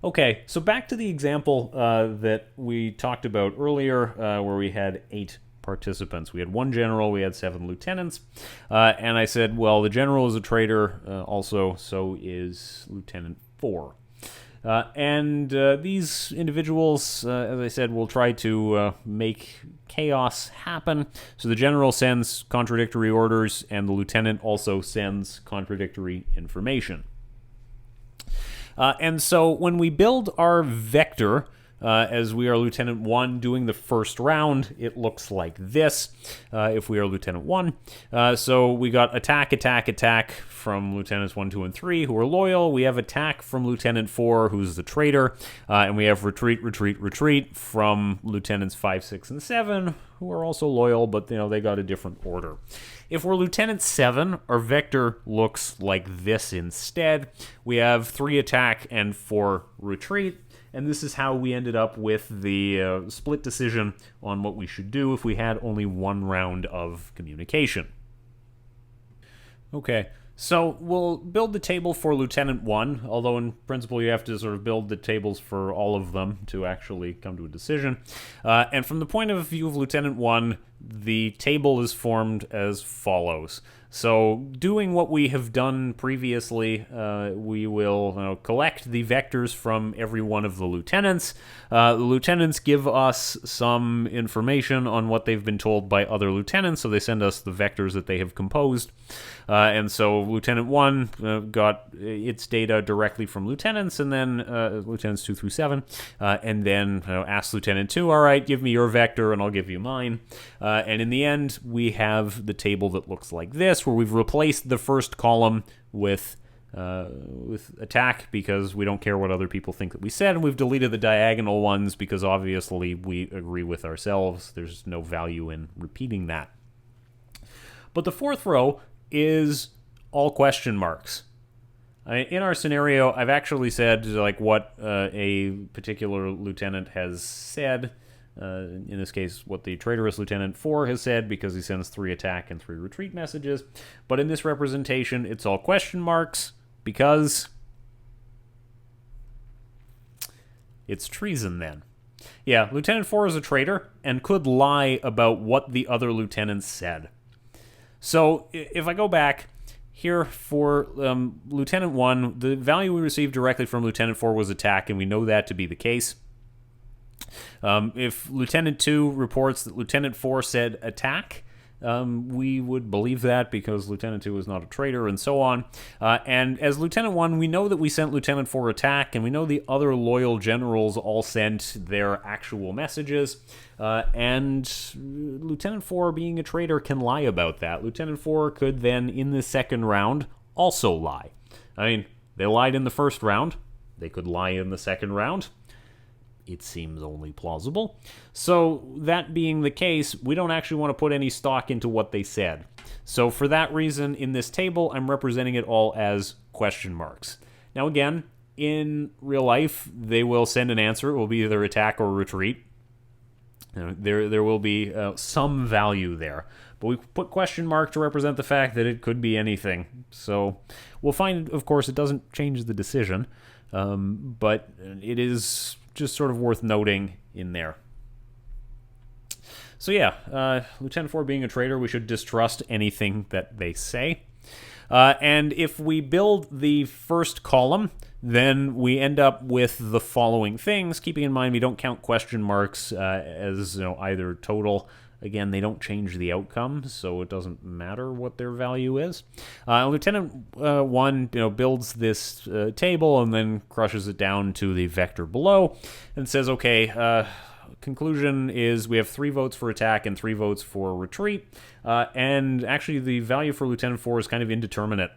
[SPEAKER 1] Okay, so back to the example that we talked about earlier, where we had 8 participants. We had 1 general, we had 7 lieutenants, and I said, well, the general is a traitor also, so is Lieutenant 4. And these individuals, as I said, will try to make chaos happen. So the general sends contradictory orders, and the lieutenant also sends contradictory information. And so when we build our vector, as we are Lieutenant 1 doing the first round, it looks like this, if we are Lieutenant 1. So we got attack, attack, attack from Lieutenants 1, 2, and 3, who are loyal. We have attack from Lieutenant 4, who's the traitor. And we have retreat, retreat, retreat from Lieutenants 5, 6, and 7, who are also loyal, but they got a different order. If we're Lieutenant 7, our vector looks like this instead. We have 3 attack and 4 retreat. And this is how we ended up with the split decision on what we should do if we had only 1 round of communication. Okay, so we'll build the table for Lieutenant 1, although in principle you have to sort of build the tables for all of them to actually come to a decision. And from the point of view of Lieutenant 1, the table is formed as follows. So doing what we have done previously, we will collect the vectors from every one of the lieutenants. The lieutenants give us some information on what they've been told by other lieutenants, so they send us the vectors that they have composed. And so Lieutenant 1 got its data directly from lieutenants, and then Lieutenants 2 through 7, and then asked Lieutenant 2, all right, give me your vector and I'll give you mine. And in the end, we have the table that looks like this, where we've replaced the first column with attack because we don't care what other people think that we said, and we've deleted the diagonal ones because obviously we agree with ourselves. There's no value in repeating that. But the 4th row is all question marks. In our scenario, I've actually said like what a particular lieutenant has said. In this case, what the traitorous Lieutenant 4 has said, because he sends 3 attack and 3 retreat messages. But in this representation, it's all question marks because it's treason then. Yeah, Lieutenant 4 is a traitor and could lie about what the other lieutenants said. So if I go back here for Lieutenant 1, the value we received directly from Lieutenant 4 was attack, and we know that to be the case. If Lieutenant 2 reports that Lieutenant 4 said attack, we would believe that because Lieutenant 2 is not a traitor, and so on. And as Lieutenant 1, we know that we sent Lieutenant 4 attack, and we know the other loyal generals all sent their actual messages. And Lieutenant 4, being a traitor, can lie about that. Lieutenant 4 could then, in the second round, also lie. I mean, they lied in the first round. They could lie in the second round. It seems only plausible. So that being the case, we don't actually want to put any stock into what they said. So for that reason, in this table, I'm representing it all as question marks. Now again, in real life, they will send an answer. It will be either attack or retreat. There will be some value there. But we put question mark to represent the fact that it could be anything. So we'll find, of course, it doesn't change the decision. But it is just sort of worth noting in there. So yeah, Lieutenant 4 being a traitor, we should distrust anything that they say. And if we build the first column, then we end up with the following things. Keeping in mind we don't count question marks as either total. Again, they don't change the outcome, so it doesn't matter what their value is. Lieutenant 1 builds this table and then crushes it down to the vector below and says, okay, conclusion is we have 3 votes for attack and 3 votes for retreat. And actually, the value for Lieutenant 4 is kind of indeterminate.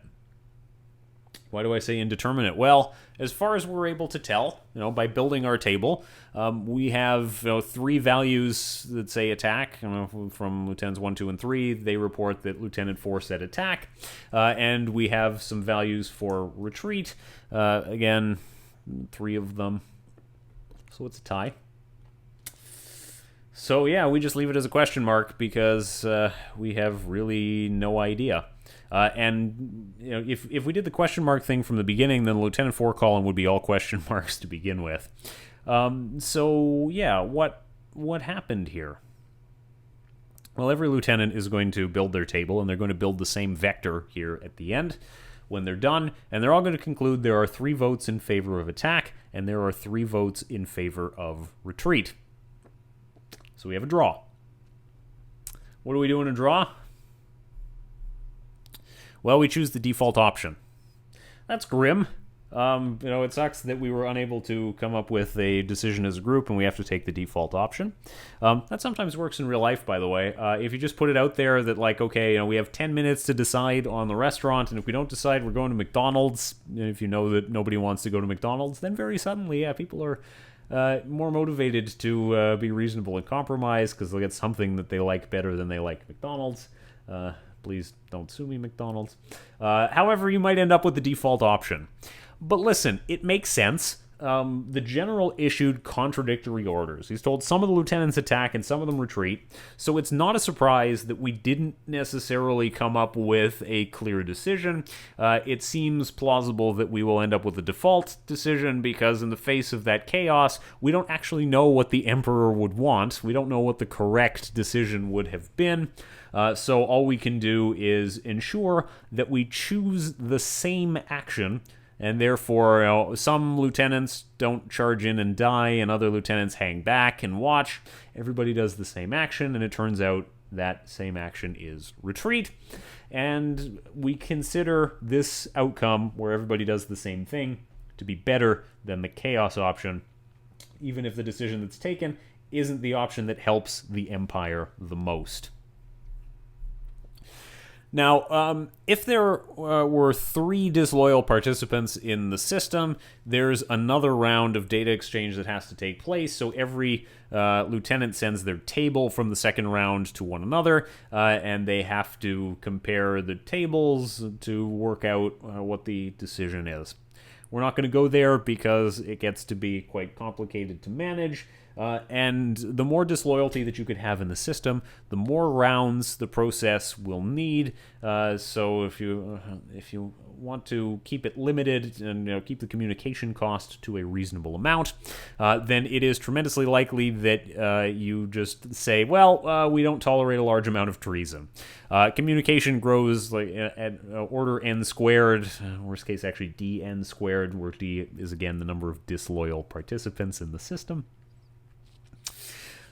[SPEAKER 1] Why do I say indeterminate? Well, as far as we're able to tell, by building our table, we have 3 values that say attack. From Lieutenants 1, 2, and 3, they report that Lieutenant 4 said attack. And we have some values for retreat. Again, 3 of them. So it's a tie. So yeah, we just leave it as a question mark because we have really no idea. And if we did the question mark thing from the beginning, then the Lieutenant 4 column would be all question marks to begin with. So yeah, what happened here? Well, every lieutenant is going to build their table, and they're going to build the same vector here at the end when they're done, and they're all going to conclude there are 3 votes in favor of attack, and there are 3 votes in favor of retreat. So we have a draw. What do we do in a draw? Well, we choose the default option. That's grim. It sucks that we were unable to come up with a decision as a group, and we have to take the default option. That sometimes works in real life, by the way. If you just put it out there that, okay, we have 10 minutes to decide on the restaurant, and if we don't decide, we're going to McDonald's. And if you know that nobody wants to go to McDonald's, then very suddenly, people are more motivated to be reasonable and compromise because they'll get something that they like better than they like McDonald's. Please don't sue me, McDonald's. However, you might end up with the default option. But listen, it makes sense. The general issued contradictory orders. He's told some of the lieutenants attack and some of them retreat. So it's not a surprise that we didn't necessarily come up with a clear decision. It seems plausible that we will end up with a default decision because in the face of that chaos, we don't actually know what the Emperor would want. We don't know what the correct decision would have been. So all we can do is ensure that we choose the same action, and therefore some lieutenants don't charge in and die, and other lieutenants hang back and watch. Everybody does the same action, and it turns out that same action is retreat. And we consider this outcome, where everybody does the same thing, to be better than the chaos option, even if the decision that's taken isn't the option that helps the Empire the most. Now, if there were 3 disloyal participants in the system, there's another round of data exchange that has to take place. So every lieutenant sends their table from the second round to one another, and they have to compare the tables to work out what the decision is. We're not going to go there because it gets to be quite complicated to manage. And the more disloyalty that you could have in the system, the more rounds the process will need. So if you want to keep it limited and keep the communication cost to a reasonable amount, then it is tremendously likely that you just say, well, we don't tolerate a large amount of treason. Communication grows at order n squared, worst case actually dn squared, where d is again the number of disloyal participants in the system.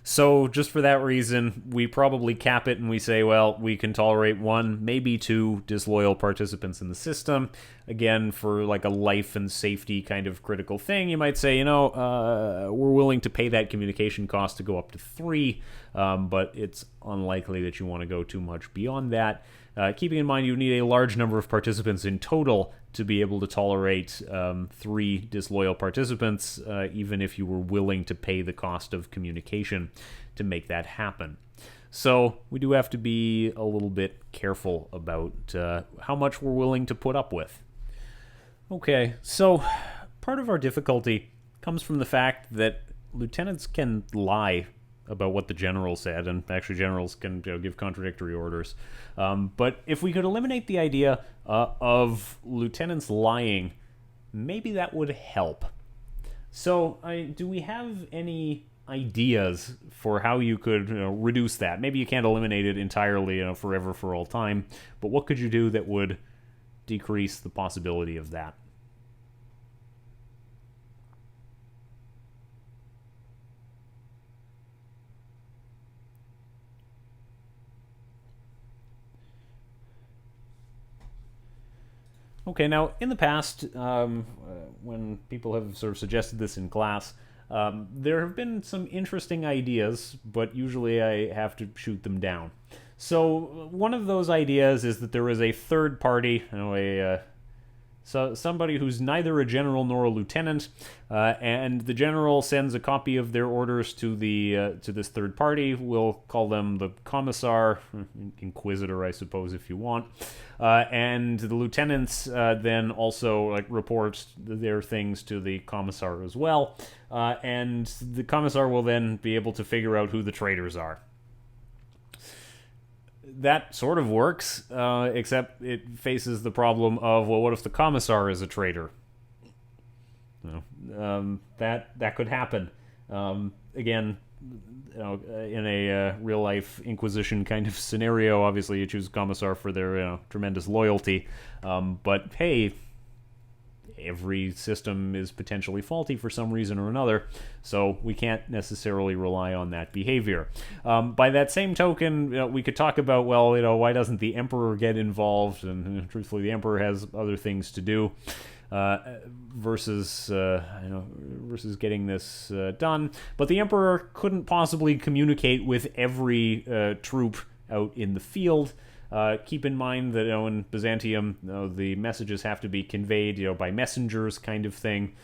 [SPEAKER 1] So just for that reason, we probably cap it and we say, well, we can tolerate 1, maybe 2 disloyal participants in the system. Again, for a life and safety kind of critical thing, you might say, we're willing to pay that communication cost to go up to 3, but it's unlikely that you want to go too much beyond that. Keeping in mind you need a large number of participants in total to be able to tolerate 3 disloyal participants, even if you were willing to pay the cost of communication to make that happen. So we do have to be a little bit careful about how much we're willing to put up with. Okay, so part of our difficulty comes from the fact that lieutenants can lie about what the general said, and actually generals can give contradictory orders. But if we could eliminate the idea of lieutenants lying, maybe that would help. So do we have any ideas for how you could reduce that? Maybe you can't eliminate it entirely forever for all time, but what could you do that would decrease the possibility of that? Okay, now in the past, when people have sort of suggested this in class, There have been some interesting ideas, but usually I have to shoot them down. So one of those ideas is that there is a third party, so somebody who's neither a general nor a lieutenant, and the general sends a copy of their orders to this third party. We'll call them the commissar, inquisitor, I suppose, if you want. And the lieutenants then also report their things to the commissar as well, and the commissar will then be able to figure out who the traitors are. That sort of works, except it faces the problem of, well, what if the commissar is a traitor? That could happen. Again, in a real-life Inquisition kind of scenario, obviously you choose commissar for their tremendous loyalty. But hey, every system is potentially faulty for some reason or another, so we can't necessarily rely on that behavior. By that same token, we could talk about, well, why doesn't the emperor get involved? And truthfully, the emperor has other things to do versus getting this done. But the emperor couldn't possibly communicate with every troop out in the field. Keep in mind that in Byzantium, the messages have to be conveyed, by messengers, kind of thing.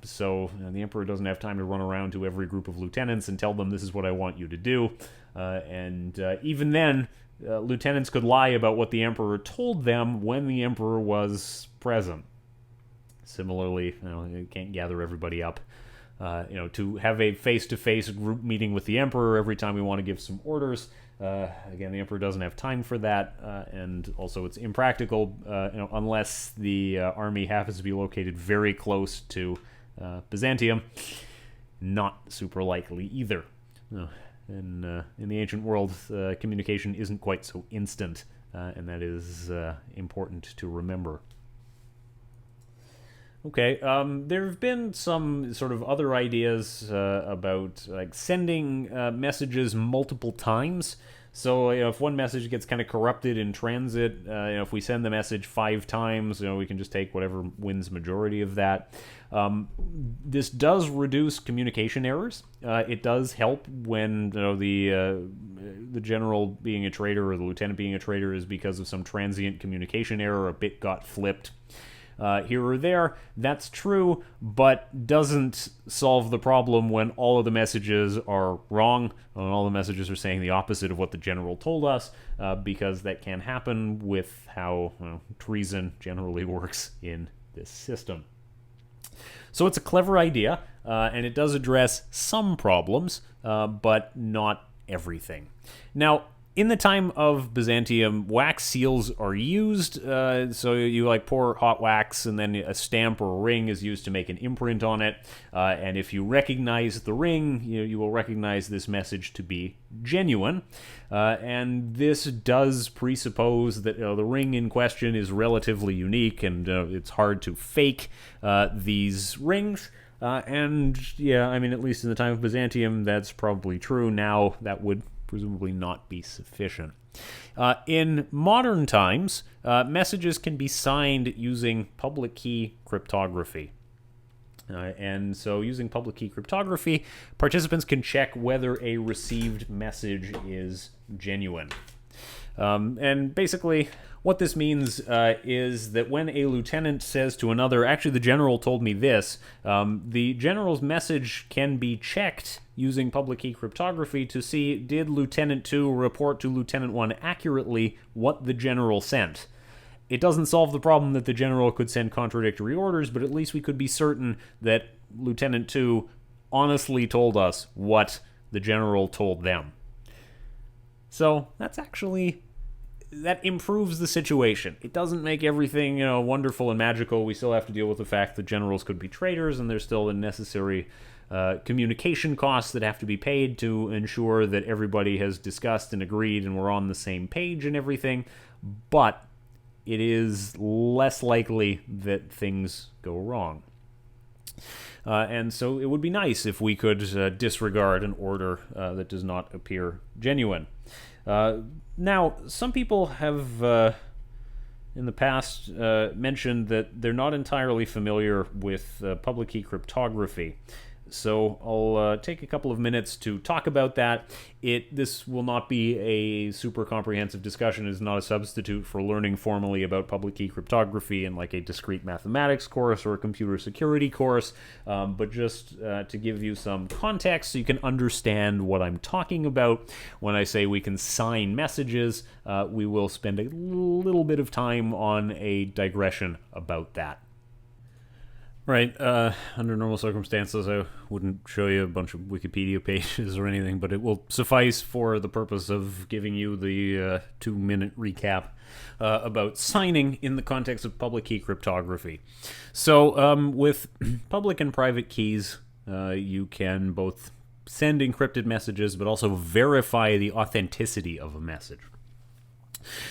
[SPEAKER 1] So the emperor doesn't have time to run around to every group of lieutenants and tell them this is what I want you to do. And even then, lieutenants could lie about what the emperor told them when the emperor was present. Similarly, you can't gather everybody up. To have a face-to-face group meeting with the emperor every time we want to give some orders. Again, the emperor doesn't have time for that, and also it's impractical, unless the army happens to be located very close to Byzantium. Not super likely either. In the ancient world, communication isn't quite so instant, and that is important to remember. Okay, there have been some sort of other ideas about sending messages multiple times. So if one message gets kind of corrupted in transit, if we send the message 5 times, we can just take whatever wins majority of that. This does reduce communication errors. It does help when the general being a traitor or the lieutenant being a traitor is because of some transient communication error. A bit got flipped here or there. That's true, but doesn't solve the problem when all of the messages are wrong, and all the messages are saying the opposite of what the general told us, because that can happen with how treason generally works in this system. So it's a clever idea, and it does address some problems, but not everything. Now, in the time of Byzantium, wax seals are used, so you pour hot wax and then a stamp or a ring is used to make an imprint on it, and if you recognize the ring, you will recognize this message to be genuine, and this does presuppose that the ring in question is relatively unique, and it's hard to fake these rings. And yeah, at least in the time of Byzantium, that's probably true. Now, that would presumably not be sufficient. In modern times, messages can be signed using public key cryptography. And so using public key cryptography, participants can check whether a received message is genuine. And basically, what this means is that when a lieutenant says to another, actually the general told me this, the general's message can be checked using public key cryptography to see, did Lieutenant 2 report to Lieutenant 1 accurately what the general sent? It doesn't solve the problem that the general could send contradictory orders, but at least we could be certain that Lieutenant 2 honestly told us what the general told them. So that improves the situation. It doesn't make everything, wonderful and magical. We still have to deal with the fact that generals could be traitors, and there's still the necessary communication costs that have to be paid to ensure that everybody has discussed and agreed and we're on the same page and everything. But it is less likely that things go wrong. And so it would be nice if we could disregard an order that does not appear genuine. Now, some people have in the past mentioned that they're not entirely familiar with public key cryptography. So I'll take a couple of minutes to talk about that. This will not be a super comprehensive discussion. It is not a substitute for learning formally about public key cryptography in like a discrete mathematics course or a computer security course, but just to give you some context so you can understand what I'm talking about. When I say we can sign messages, we will spend a little bit of time on a digression about that. Right, under normal circumstances, I wouldn't show you a bunch of Wikipedia pages or anything, but it will suffice for the purpose of giving you the 2-minute recap about signing in the context of public key cryptography. So, with public and private keys, you can both send encrypted messages, but also verify the authenticity of a message.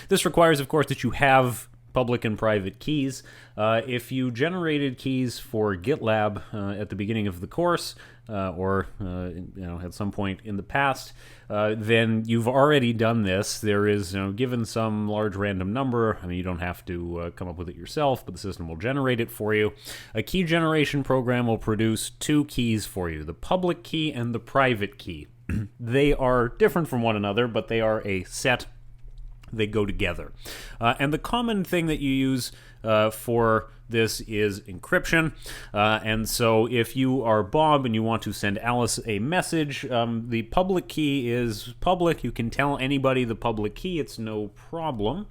[SPEAKER 1] This requires, of course, that you have public and private keys. If you generated keys for GitLab at the beginning of the course, or at some point in the past, then you've already done this. There is, given some large random number. I mean, you don't have to come up with it yourself, but the system will generate it for you. A key generation program will produce 2 keys for you: the public key and the private key. They are different from one another, but they are a set. They go together. And the common thing that you use for this is encryption. And so if you are Bob and you want to send Alice a message, the public key is public. You can tell anybody the public key. It's no problem.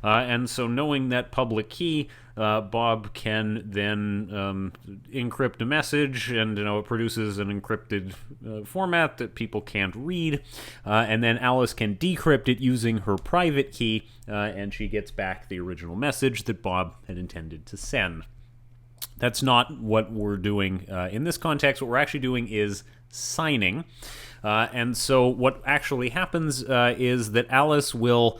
[SPEAKER 1] And so knowing that public key, Bob can then encrypt a message, and it produces an encrypted format that people can't read, and then Alice can decrypt it using her private key, and she gets back the original message that Bob had intended to send. That's not what we're doing in this context. What we're actually doing is signing. And so what actually happens is that Alice will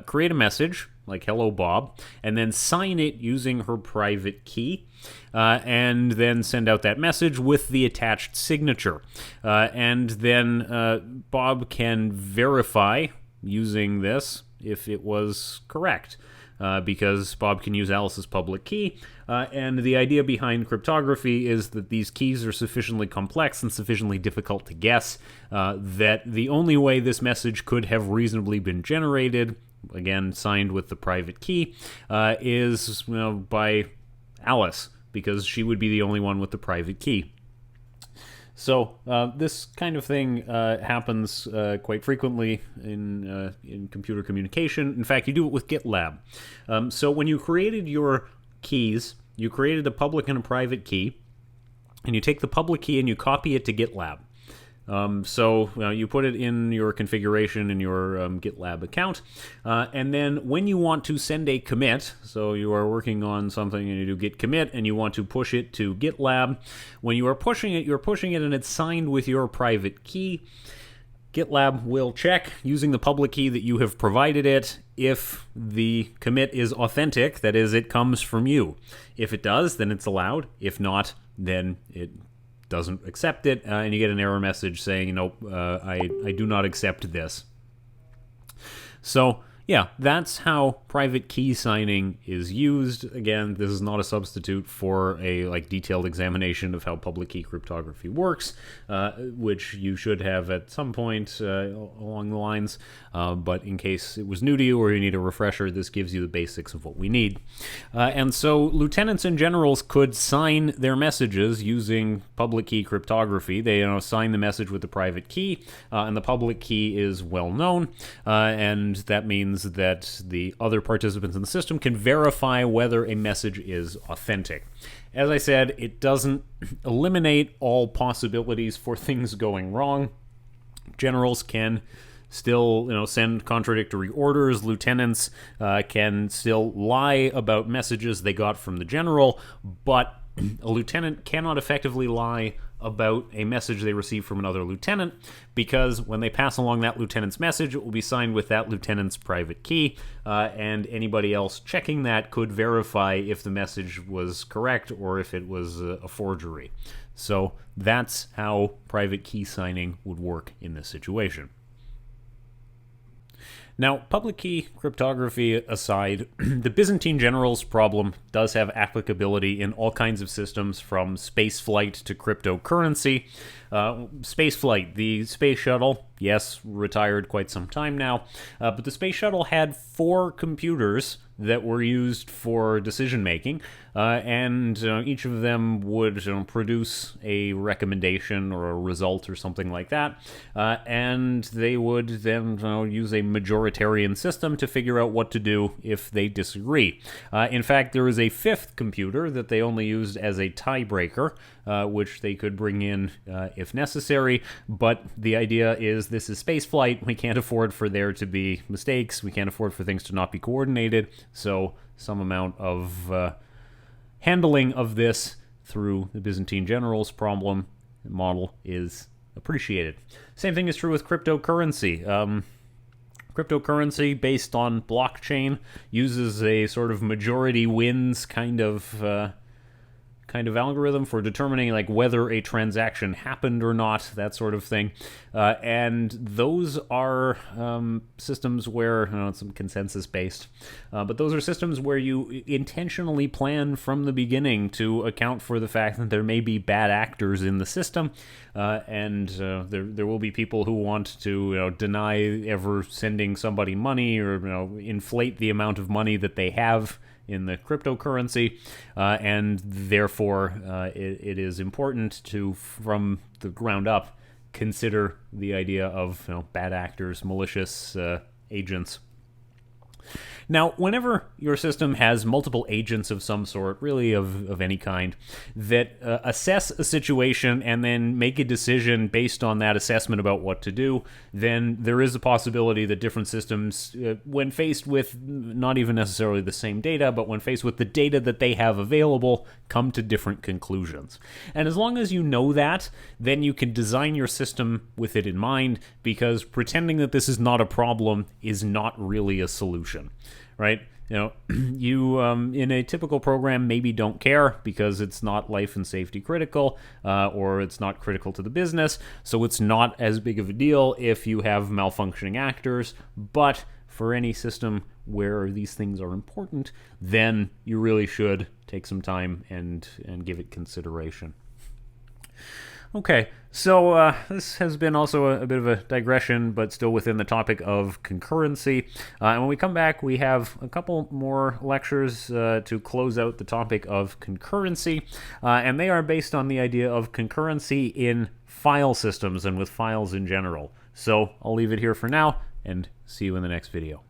[SPEAKER 1] create a message, like "Hello, Bob," and then sign it using her private key, and then send out that message with the attached signature. And then Bob can verify using this if it was correct, because Bob can use Alice's public key. And the idea behind cryptography is that these keys are sufficiently complex and sufficiently difficult to guess that the only way this message could have reasonably been generated, again signed with the private key, is by Alice, because she would be the only one with the private key. So this kind of thing happens quite frequently in computer communication. In fact, you do it with GitLab. So when you created your keys, you created a public and a private key, and you take the public key and you copy it to GitLab. So you put it in your configuration in your GitLab account, and then when you want to send a commit, so you are working on something and you do git commit and you want to push it to GitLab, when you are pushing it, you're pushing it and it's signed with your private key. GitLab will check, using the public key that you have provided it, if the commit is authentic, that is, it comes from you. If it does, then it's allowed. If not, then it doesn't accept it, and you get an error message saying, nope, I do not accept this. So yeah, that's how private key signing is used. Again, this is not a substitute for a detailed examination of how public key cryptography works, which you should have at some point along the lines. But in case it was new to you or you need a refresher, this gives you the basics of what we need. And so lieutenants and generals could sign their messages using public key cryptography. They sign the message with the private key, and the public key is well known, and that means that the other participants in the system can verify whether a message is authentic. As I said, it doesn't eliminate all possibilities for things going wrong. Generals can still, send contradictory orders. Lieutenants can still lie about messages they got from the general, but a lieutenant cannot effectively lie about a message they receive from another lieutenant, because when they pass along that lieutenant's message, it will be signed with that lieutenant's private key, and anybody else checking that could verify if the message was correct or if it was a forgery. So that's how private key signing would work in this situation. Now, public key cryptography aside, the Byzantine Generals Problem does have applicability in all kinds of systems, from spaceflight to cryptocurrency. Spaceflight, the space shuttle, yes, retired quite some time now, but the space shuttle had 4 computers that were used for decision making, and each of them would produce a recommendation or a result or something like that, and they would then use a majoritarian system to figure out what to do if they disagree. In fact, there is a 5th computer that they only used as a tiebreaker, which they could bring in if necessary, but the idea is this is spaceflight. We can't afford for there to be mistakes. We can't afford for things to not be coordinated, so some amount of handling of this through the Byzantine Generals Problem model is appreciated. Same thing is true with cryptocurrency. Cryptocurrency based on blockchain uses a sort of majority wins kind of algorithm for determining like whether a transaction happened or not, that sort of thing. And those are systems where it's some consensus based, but those are systems where you intentionally plan from the beginning to account for the fact that there may be bad actors in the system, and there will be people who want to deny ever sending somebody money, or inflate the amount of money that they have in the cryptocurrency, and therefore it is important to, from the ground up, consider the idea of bad actors, malicious agents. Now, whenever your system has multiple agents of some sort, really of any kind, that assess a situation and then make a decision based on that assessment about what to do, then there is a possibility that different systems, when faced with not even necessarily the same data, but when faced with the data that they have available, come to different conclusions. And as long as you know that, then you can design your system with it in mind, because pretending that this is not a problem is not really a solution. Right? You in a typical program maybe don't care because it's not life and safety critical, or it's not critical to the business, so it's not as big of a deal if you have malfunctioning actors. But for any system where these things are important, then you really should take some time and give it consideration. Okay, so this has been also a bit of a digression, but still within the topic of concurrency. And when we come back, we have a couple more lectures to close out the topic of concurrency, and they are based on the idea of concurrency in file systems and with files in general. So I'll leave it here for now, and see you in the next video.